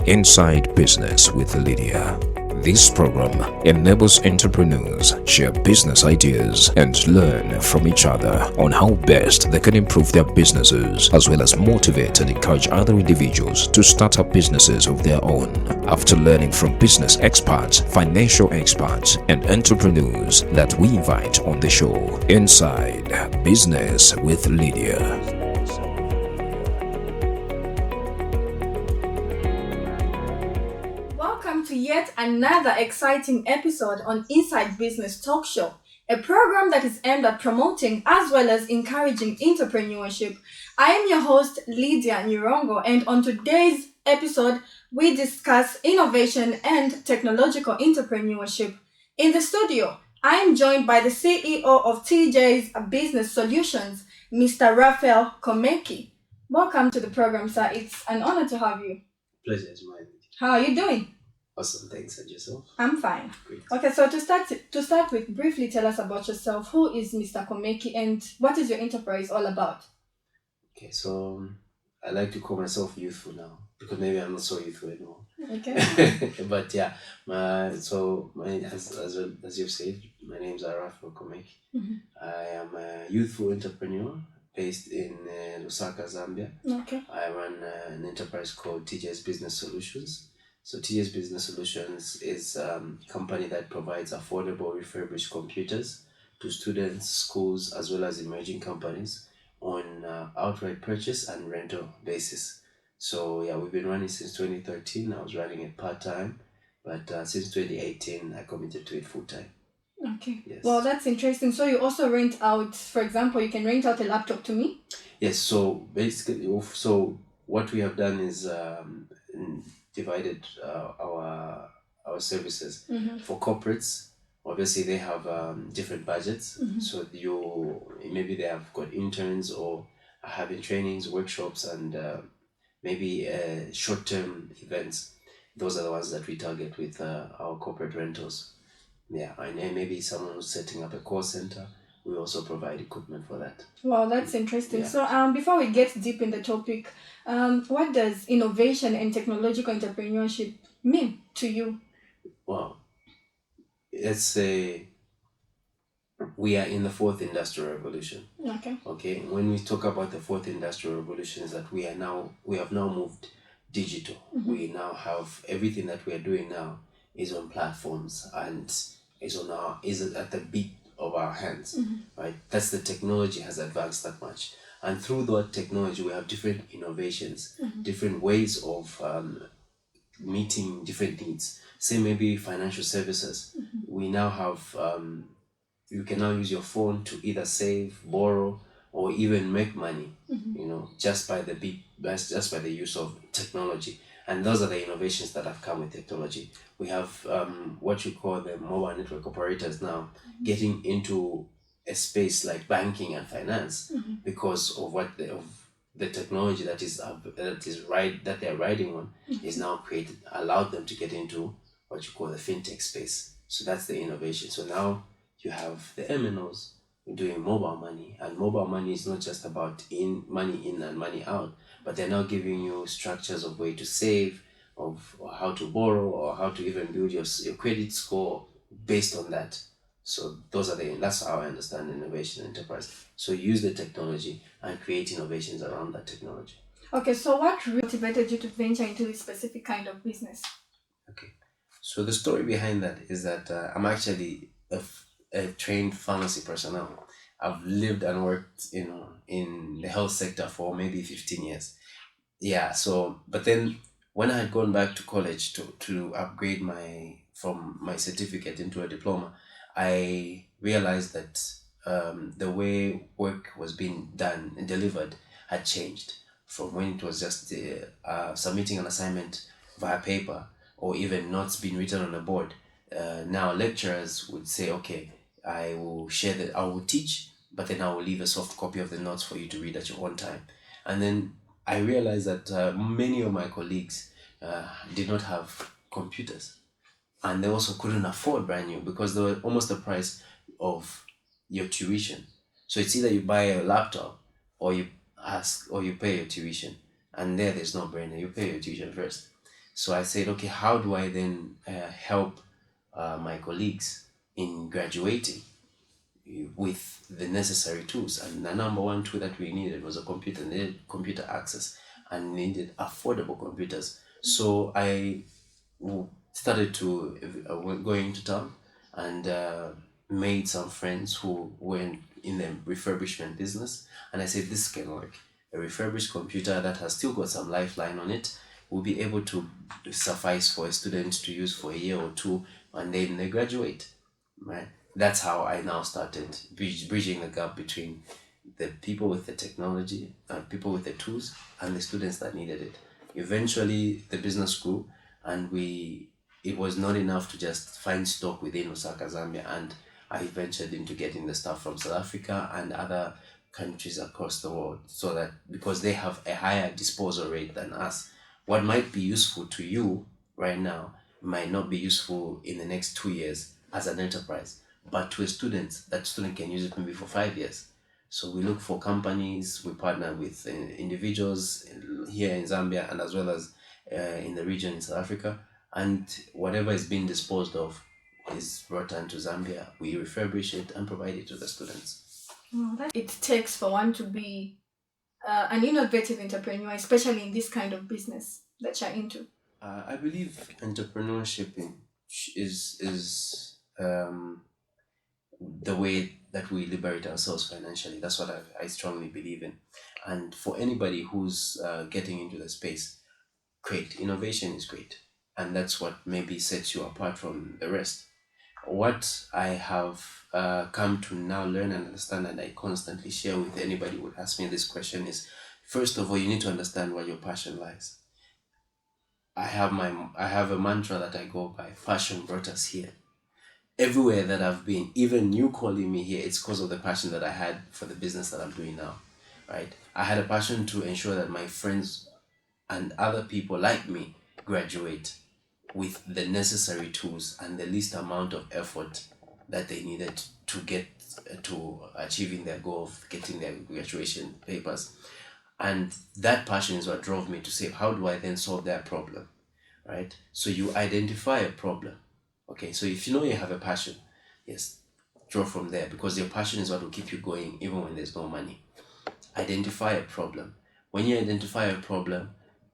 Inside Business with Lydia. This program enables entrepreneurs share business ideas and learn from each other on how best they can improve their businesses, as well as motivate and encourage other individuals to start up businesses of their own. After learning from business experts, financial experts, and entrepreneurs that we invite on the show, Inside Business with Lydia. Yet another exciting episode on Inside Business Talk Show, a program that is aimed at promoting as well as encouraging entrepreneurship. I am your host, Lydia Nyirongo, and on today's episode, we discuss innovation and technological entrepreneurship. In the studio, I am joined by the CEO of Teejays Business Solutions, Mr. Raphael Komeki. Welcome to the program, sir. It's an honor to have you. Pleasure is mine. How are you doing? Awesome, thanks. And yourself? I'm fine. Great. Okay, so to start with, briefly tell us about yourself. Who is Mr. Komeki and what is your enterprise all about? Okay, so I like to call myself youthful now because maybe I'm not so youthful anymore. Okay. But yeah, as you've said, my name is Raphael Komeki. Mm-hmm. I am a youthful entrepreneur based in Lusaka, Zambia. Okay. I run an enterprise called Teejays Business Solutions. So Teejays Business Solutions is a company that provides affordable refurbished computers to students, schools, as well as emerging companies on outright purchase and rental basis. So yeah, we've been running since 2013. I was running it part-time, but since 2018, I committed to it full-time. Okay. Yes. Well, that's interesting. So you also rent out, for example, you can rent out a laptop to me? Yes, so basically, so what we have done is divided our services. Mm-hmm. For corporates. Obviously they have different budgets. Mm-hmm. So maybe they have got interns or are having trainings, workshops, and maybe short-term events. Those are the ones that we target with our corporate rentals. Yeah, and maybe someone who's setting up a call center, we also provide equipment for that. Wow, that's interesting. Yeah. So before we get deep in the topic, what does innovation and technological entrepreneurship mean to you? Well, let's say we are in the fourth industrial revolution. Okay. When we talk about the fourth industrial revolution, is that we have now moved digital. Mm-hmm. We now have everything that we are doing now is on platforms and is at the beat of our hands. Mm-hmm. Right? That's the technology has advanced that much. And through that technology, we have different innovations, mm-hmm. different ways of meeting different needs. Say maybe financial services. Mm-hmm. We now have, you can now use your phone to either save, borrow, or even make money, mm-hmm. Just by the use of technology. And those are the innovations that have come with technology. We have what you call the mobile network operators now mm-hmm. getting into a space like banking and finance mm-hmm. because of the technology that they're riding on mm-hmm. is now allowed them to get into what you call the fintech space. So that's the innovation. So now you have the MNOs doing mobile money, and mobile money is not just about money in and money out, but they're now giving you structures of way to save, of how to borrow, or how to even build your credit score based on that. So that's how I understand innovation enterprise. So use the technology and create innovations around that technology. Okay, so what motivated you to venture into this specific kind of business? Okay, so the story behind that is that I'm actually a trained pharmacy personnel. I've lived and worked in the health sector for maybe 15 years. Yeah, so but then when I had gone back to college to upgrade from my certificate into a diploma, I realized that the way work was being done and delivered had changed from when it was just submitting an assignment via paper or even notes being written on a board. Now lecturers would say, okay, I will teach, but then I will leave a soft copy of the notes for you to read at your own time. And then I realized that many of my colleagues did not have computers, and they also couldn't afford brand new because they were almost the price of your tuition. So it's either you buy a laptop or you pay your tuition, and there's no brainer. You pay your tuition first. So I said, okay, how do I then help my colleagues in graduating with the necessary tools? And the number one tool that we needed was a computer. Needed computer access and needed affordable computers. So I started to going to town and made some friends who were in the refurbishment business, and I said this can work. A refurbished computer that has still got some lifeline on it will be able to suffice for a student to use for a year or two, and then they graduate, right? That's how I now started bridging the gap between the people with the technology and people with the tools and the students that needed it. Eventually the business grew, and it was not enough to just find stock within Lusaka, Zambia, and I ventured into getting the stuff from South Africa and other countries across the world, so that because they have a higher disposal rate than us, what might be useful to you right now might not be useful in the next 2 years as an enterprise, but to a student, that student can use it maybe for 5 years. So we look for companies, we partner with individuals here in Zambia and as well as in the region in South Africa, and whatever is being disposed of is brought into Zambia. We refurbish it and provide it to the students. It takes for one to be an innovative entrepreneur, especially in this kind of business that you're into. I believe entrepreneurship is the way that we liberate ourselves financially. That's what I strongly believe in. And for anybody who's getting into the space, great. Innovation is great. And that's what maybe sets you apart from the rest. What I have come to now learn and understand, and I constantly share with anybody who would ask me this question, is first of all, you need to understand where your passion lies. I have a mantra that I go by: passion brought us here. Everywhere that I've been, even you calling me here, it's because of the passion that I had for the business that I'm doing now, right? I had a passion to ensure that my friends and other people like me graduate with the necessary tools and the least amount of effort that they needed to get to achieving their goal of getting their graduation papers. And that passion is what drove me to say, how do I then solve that problem, right? So you identify a problem. Okay, so if you know you have a passion, yes, draw from there, because your passion is what will keep you going even when there's no money. Identify a problem. When you identify a problem,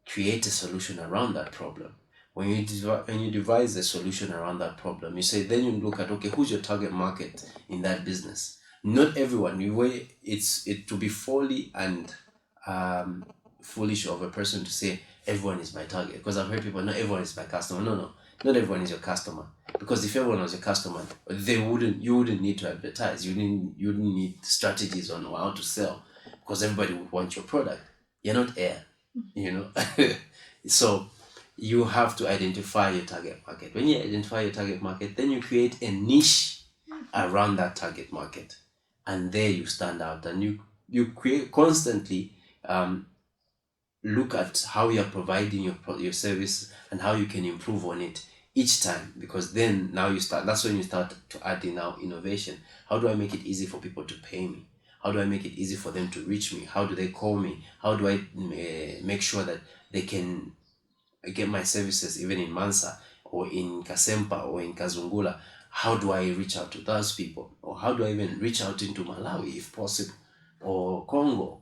create a solution around that problem. When you devise a solution around that problem, you say, then you look at, okay, who's your target market in that business? Not everyone. It to be folly and foolish of a person to say everyone is my target, because I've heard people, not everyone is my customer. No, not everyone is your customer, because if everyone was your customer, you wouldn't need to advertise. You wouldn't need strategies on how to sell, because everybody would want your product. You're not air, so you have to identify your target market. When you identify your target market, then you create a niche around that target market, and there you stand out, and you create constantly look at how you're providing your service and how you can improve on it each time, because then now that's when you start to add in now innovation. How do I make it easy for people to pay me? How do I make it easy for them to reach me? How do they call me? How do I make sure that they can get my services even in Mansa or in Kasempa or in Kazungula? How do I reach out to those people? Or how do I even reach out into Malawi if possible, or Congo,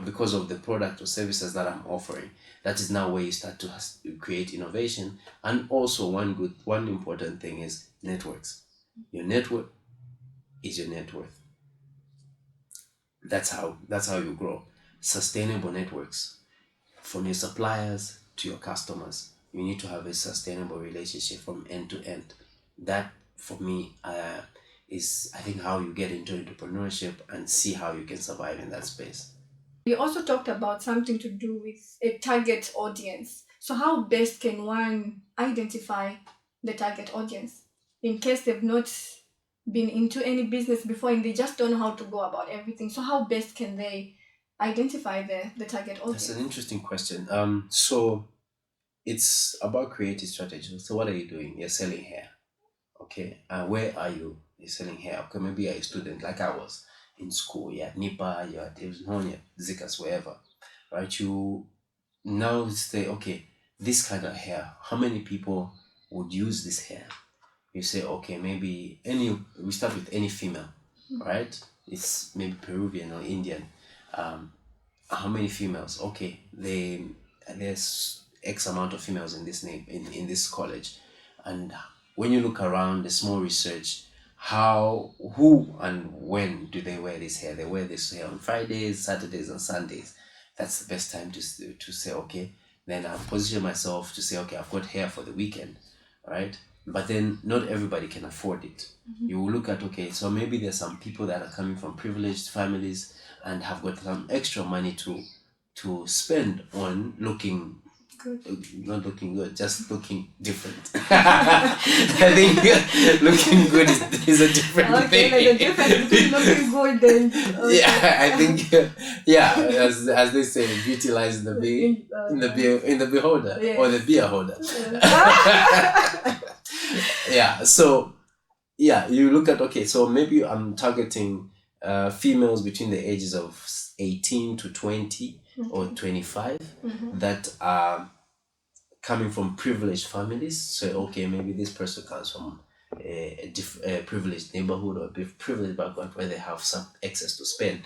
because of the product or services that I'm offering? That is now where you start to create innovation. And also one important thing is networks. Your network is your net worth. That's how you grow. Sustainable networks, from your suppliers to your customers. You need to have a sustainable relationship from end to end. That, for me, is, I think, how you get into entrepreneurship and see how you can survive in that space. We also talked about something to do with a target audience. So how best can one identify the target audience in case they've not been into any business before and they just don't know how to go about everything? So how best can they identify the target audience? That's an interesting question. So it's about creative strategy. So what are you doing? You're selling hair. Okay. And where are you? You're selling hair. Okay, maybe you're a student like I was in school. You're at NIPA, you're at Zikas, wherever. Right? You now say, okay, this kind of hair, how many people would use this hair? You say, okay, maybe we start with any female, right? It's maybe Peruvian or Indian. How many females? Okay, there's X amount of females in this name in this college, and when you look around, the small research, who and when do they wear this hair? They wear this hair on Fridays, Saturdays, and Sundays. That's the best time to say, okay, then I'll position myself to say, okay, I've got hair for the weekend, right? But then not everybody can afford it. You will look at, okay, so maybe there's some people that are coming from privileged families and have got some extra money to spend on looking Good. not looking good, just looking different. I think looking good is a different Okay, thing. like a difference between looking good and Yeah, I think as they say, beauty lies in the beholder, Yes. or the beer holder. Yes. Yeah, so you look at, okay, so maybe I'm targeting females between the ages of 18 to 20 or 25 that are coming from privileged families. So okay, maybe this person comes from a privileged neighborhood or a privileged background where they have some excess to spend.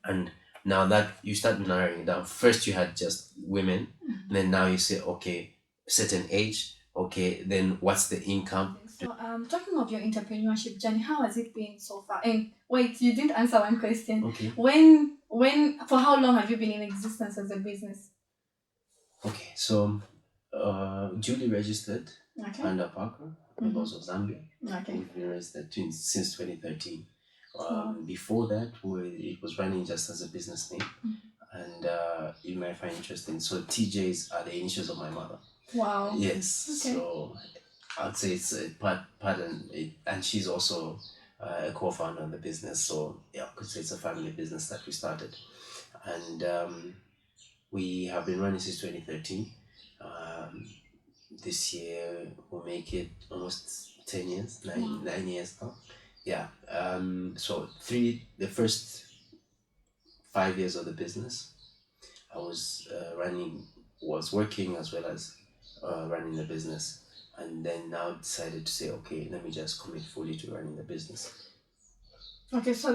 And now that you start narrowing it down, first you had just women, then now you say, okay, certain age, okay, then what's the income? So, talking of your entrepreneurship journey, how has it been so far? And wait, you didn't answer one question. Okay. For how long have you been in existence as a business? Okay, so duly registered Okay. under Parker, the laws of Zambia. Okay. We've been registered since 2013. Before that, it was running just as a business name, and you might find interesting. So Teejays are the initials of my mother. Wow. Yes. Okay. So I'd say it's a part and she's also a co-founder of the business. So yeah, I could say it's a family business that we started, and we have been running since 2013. This year we'll make it almost 10 years, 9 years now. Yeah. So the first 5 years of the business, I was working as well as running the business, and then now decided to say, okay, let me just commit fully to running the business. Okay, so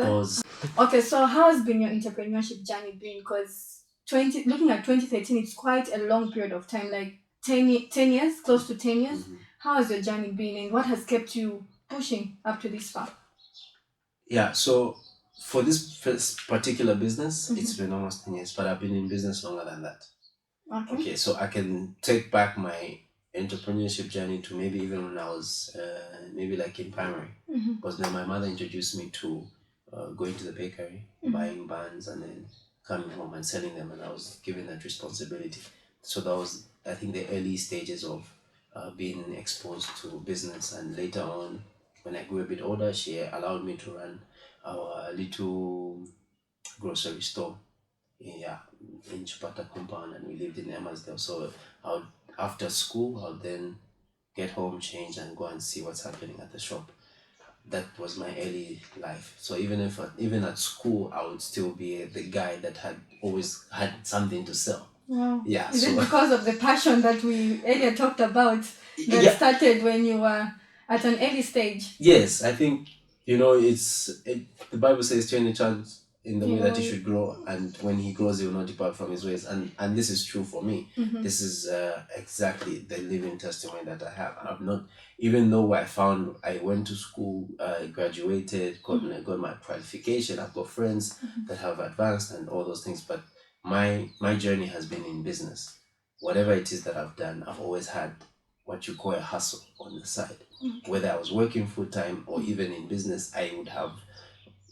how has been your entrepreneurship journey been? Because looking at 2013, it's quite a long period of time, like 10 years, close to 10 years. How has your journey been, and what has kept you pushing up to this far? Yeah, so for this first particular business, it's been almost 10 years, but I've been in business longer than that. Okay, so I can take back my entrepreneurship journey to maybe even when I was maybe like in primary, because then my mother introduced me to going to the bakery, buying buns, and then coming home and selling them, and I was given that responsibility. So that was, I think, the early stages of being exposed to business. And later on, when I grew a bit older, she allowed me to run our little grocery store, in Chupata compound, and we lived in Emmersdale. So after school, I'll then get home, change, and go and see what's happening at the shop. That was my early life. So even at school, I would still be the guy that had always had something to sell. Wow. Yeah. Is it because of the passion that we earlier talked about that started when you were at an early stage? Yes, I think, the Bible says train a child in the way that he should grow, and when he grows he will not depart from his ways, and this is true for me. This is exactly the living testimony that I have. I've not, even though I went to school, graduated, got my qualification, I've got friends that have advanced and all those things, but my journey has been in business. Whatever it is that I've done, I've always had what you call a hustle on the side. Whether I was working full-time or even in business, I would have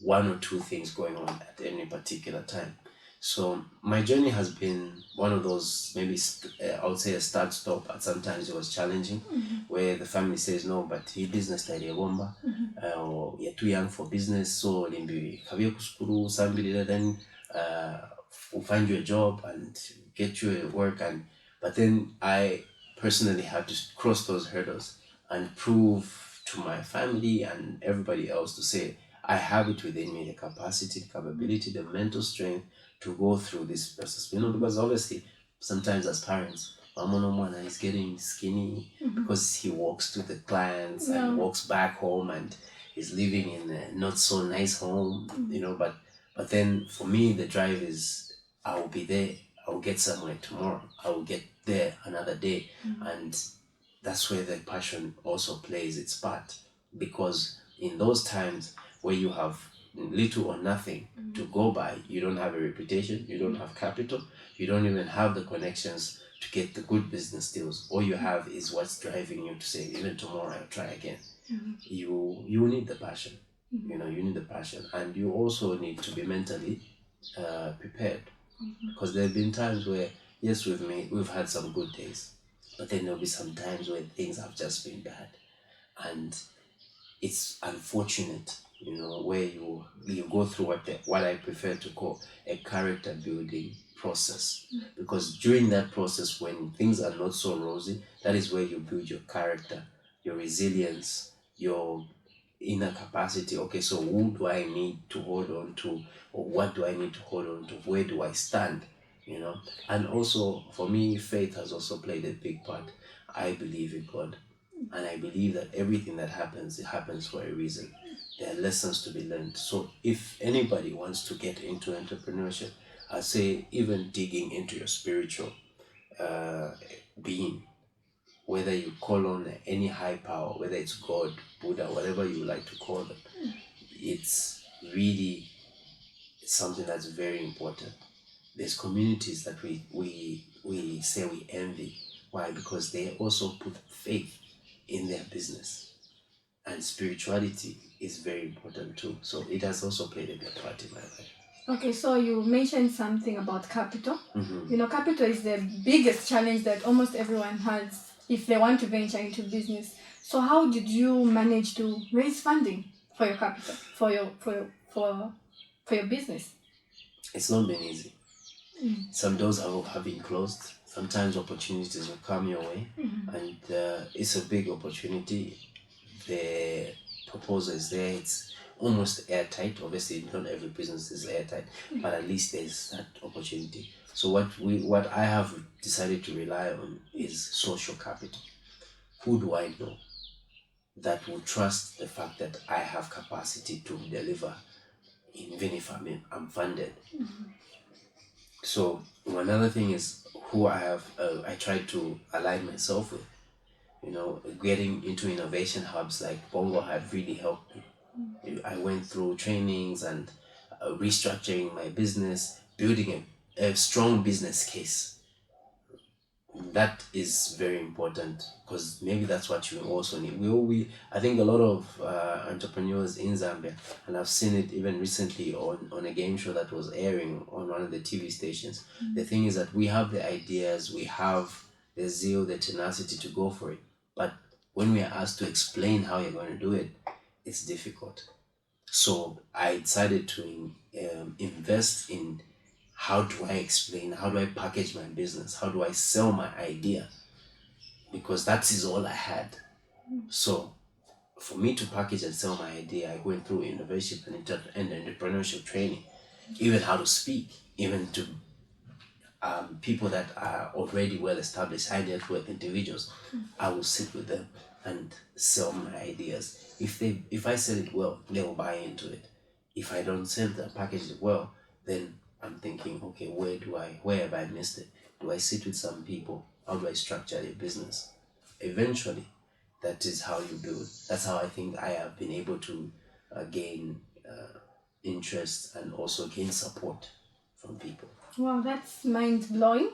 one or two things going on at any particular time. So my journey has been one of those, maybe I would say a start-stop. At sometimes it was challenging, where the family says, no, but he business idea bomba, or you're too young for business, so limbi kavio kuskuru sambili, then we'll find you a job and get you a work. But then I personally had to cross those hurdles and prove to my family and everybody else to say, I have it within me, the capacity, the capability, the mental strength to go through this process. Because obviously, sometimes as parents, Mamonomwana is getting skinny because he walks to the clients and walks back home and is living in a not so nice home, but then for me the drive is I will be there, I will get somewhere tomorrow, I will get there another day, and that's where the passion also plays its part, because in those times where you have little or nothing to go by, you don't have a reputation, you don't have capital, you don't even have the connections to get the good business deals. All you have is what's driving you to say, even tomorrow I'll try again. You need the passion. You need the passion, and you also need to be mentally prepared, because there have been times where yes, we've had some good days, but then there'll be some times where things have just been bad, and it's unfortunate, where you go through what I prefer to call a character building process, because during that process, when things are not so rosy, that is where you build your character, your resilience, your inner capacity. Okay, so who do I need to hold on to, or what do I need to hold on to? Where do I stand? And also for me, faith has also played a big part. I believe in God, and I believe that everything that happens, it happens for a reason. There are lessons to be learned. So if anybody wants to get into entrepreneurship, I say even digging into your spiritual being, whether you call on any high power, whether it's God, Buddha, whatever you like to call them, it's really something that's very important. There's communities that we say we envy. Why? Because they also put faith in their business, and spirituality is very important too. So it has also played a big part in my life. Okay, so you mentioned something about capital. Capital is the biggest challenge that almost everyone has if they want to venture into business. So how did you manage to raise funding for your capital, for your business? It's not been easy. Some doors have been closed. Sometimes opportunities will come your way, and it's a big opportunity. The proposal is there. It's almost airtight. Obviously, not every business is airtight, but at least there's that opportunity. So what I have decided to rely on is social capital. Who do I know that will trust the fact that I have capacity to deliver, even if I'm funded? So another thing is who I have. I try to align myself with. Getting into innovation hubs like Bongo have really helped me. I went through trainings and restructuring my business, building a strong business case. That is very important, because maybe that's what you also need. I think a lot of entrepreneurs in Zambia, and I've seen it even recently on a game show that was airing on one of the TV stations. The thing is that we have the ideas, we have the zeal, the tenacity to go for it. But when we are asked to explain how you're going to do it, it's difficult. So I decided to invest in how do I explain, how do I package my business, how do I sell my idea, because that is all I had. So for me to package and sell my idea, I went through innovation and entrepreneurship training, even how to speak, even to people that are already well established, high net worth individuals. I will sit with them and sell my ideas. If I sell it well, they will buy into it. If I don't sell it and package it well, then I'm thinking, okay, where have I missed it? Do I sit with some people? How do I structure a business? Eventually, that is how you build. That's how I think I have been able to gain interest and also gain support from people. Wow, that's mind-blowing.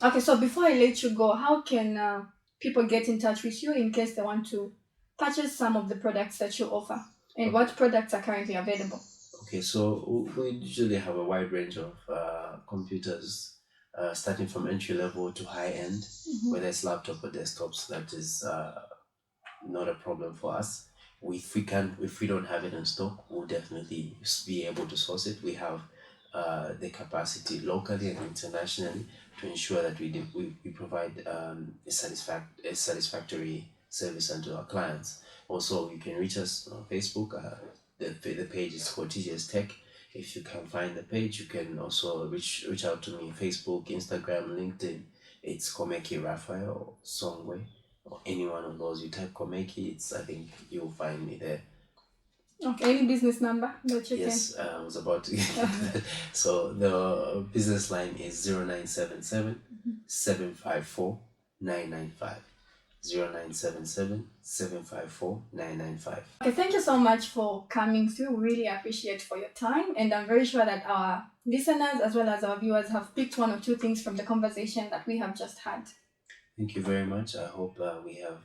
Okay, so before I let you go, how can people get in touch with you in case they want to purchase some of the products that you offer? And what products are currently available? Okay, so we usually have a wide range of computers, starting from entry level to high end, whether it's laptop or desktops. That is not a problem for us. If we don't have it in stock, we'll definitely be able to source it. We have the capacity locally and internationally to ensure that we provide a satisfactory service unto our clients. Also, you can reach us on Facebook. The page is called Teejays Tech. If you can find the page, you can also reach out to me on Facebook, Instagram, LinkedIn. It's Komeki Raphael or Songwe, or any one of those. You type Komeki, I think you'll find me there. Okay, any business number that you Yes, I was about to get to that. So the business line is 0977 754 995. 0977 754 995. Okay, thank you so much for coming through. Really appreciate for your time, and I'm very sure that our listeners as well as our viewers have picked one or two things from the conversation that we have just had. Thank you very much. I hope we have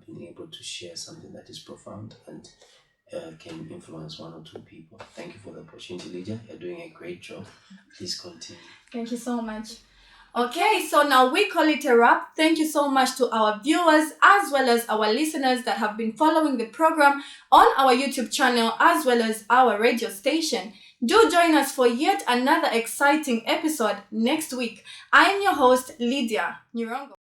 been able to share something that is profound and can influence one or two people. Thank you for the opportunity, Lydia. You're doing a great job. Please continue. Thank you so much. Okay, so now we call it a wrap. Thank you so much to our viewers as well as our listeners that have been following the program on our YouTube channel as well as our radio station. Do join us for yet another exciting episode next week. I am your host, Lydia Nyurongo.